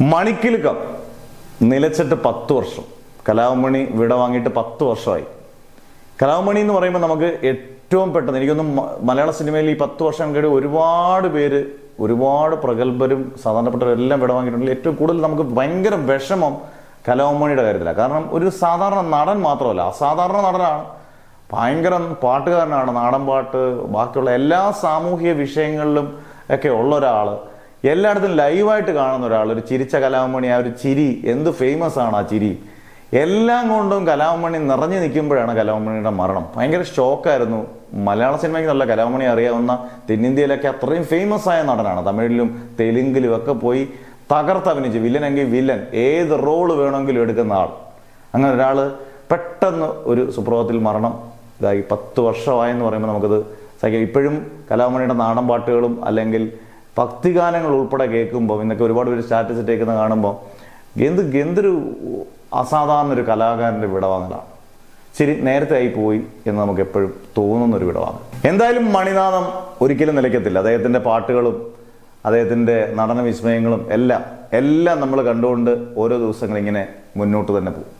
മണിക്കിലുക്കം നിലച്ചിട്ട് 10 വർഷം. കലാഭവൻ വിട വാങ്ങിയിട്ട് 10 വർഷമായി. കലാഭവൻ എന്ന് പറയുമ്പോൾ നമുക്ക് ഏറ്റവും പെട്ടെന്ന് എനിക്കൊന്നും മലയാള സിനിമയിൽ ഈ 10 വർഷം കഴിഞ്ഞ് ഒരുപാട് പേര്, ഒരുപാട് പ്രഗത്ഭരും സാധാരണപ്പെട്ടവരും എല്ലാം വിട വാങ്ങിയിട്ടുണ്ടെങ്കിൽ ഏറ്റവും കൂടുതൽ നമുക്ക് ഭയങ്കര വിഷമം കലാഭവൻ കാര്യത്തിലാണ്. കാരണം ഒരു സാധാരണ നടൻ മാത്രമല്ല, അസാധാരണ നടനാണ്, ഭയങ്കര പാട്ടുകാരനാണ്, നാടൻ പാട്ട്, ബാക്കിയുള്ള എല്ലാ സാമൂഹിക വിഷയങ്ങളിലും ഒക്കെ ഉള്ള ഒരാൾ, എല്ലായിടത്തും ലൈവായിട്ട് കാണുന്ന ഒരാൾ, ഒരു ചിരിച്ച കലാഭവൻ. ആ ഒരു ചിരി എന്ത് ഫേമസ് ആണ്, ആ ചിരി എല്ലാം കൊണ്ടും കലാഭവൻ നിറഞ്ഞു നിൽക്കുമ്പോഴാണ് കലാഭവനിയുടെ മരണം. ഭയങ്കര ഷോക്കായിരുന്നു. മലയാള സിനിമയ്ക്ക് നല്ല കലാഭവൻ അറിയാവുന്ന, തെന്നിന്ത്യയിലൊക്കെ അത്രയും ഫേമസ് ആയ നടനാണ്. തമിഴിലും തെലുങ്കിലും ഒക്കെ പോയി തകർത്തഭിനയിച്ച് വില്ലനെങ്കിൽ വില്ലൻ, ഏത് റോള് വേണമെങ്കിലും എടുക്കുന്ന ആൾ. അങ്ങനെ ഒരാൾ പെട്ടെന്ന് ഒരു സുപ്രഭാതത്തിൽ മരണം. ഇതായി 10 വർഷമായെന്ന് പറയുമ്പോൾ നമുക്കത് ഇപ്പോഴും കലാഭവനിയുടെ നാടൻ പാട്ടുകളും അല്ലെങ്കിൽ ഭക്തിഗാനങ്ങൾ ഉൾപ്പെടെ കേൾക്കുമ്പോൾ, ഇന്നൊക്കെ ഒരുപാട് പേര് സ്റ്റാറ്റസ് ഇട്ടേക്കുന്ന കാണുമ്പോൾ എന്തൊരു അസാധാരണ ഒരു കലാകാരൻ്റെ വിടവാങ്ങലാണ്. ശരി, നേരത്തെ ആയി പോയി എന്ന് നമുക്ക് എപ്പോഴും തോന്നുന്നൊരു വിടവാങ്ങൽ. എന്തായാലും മണിനാഥം ഒരിക്കലും നിലയ്ക്കത്തില്ല. അദ്ദേഹത്തിൻ്റെ പാട്ടുകളും അദ്ദേഹത്തിൻ്റെ നടന വിസ്മയങ്ങളും എല്ലാം നമ്മൾ കണ്ടുകൊണ്ട് ഓരോ ദിവസങ്ങളിങ്ങനെ മുന്നോട്ട് തന്നെ പോകും.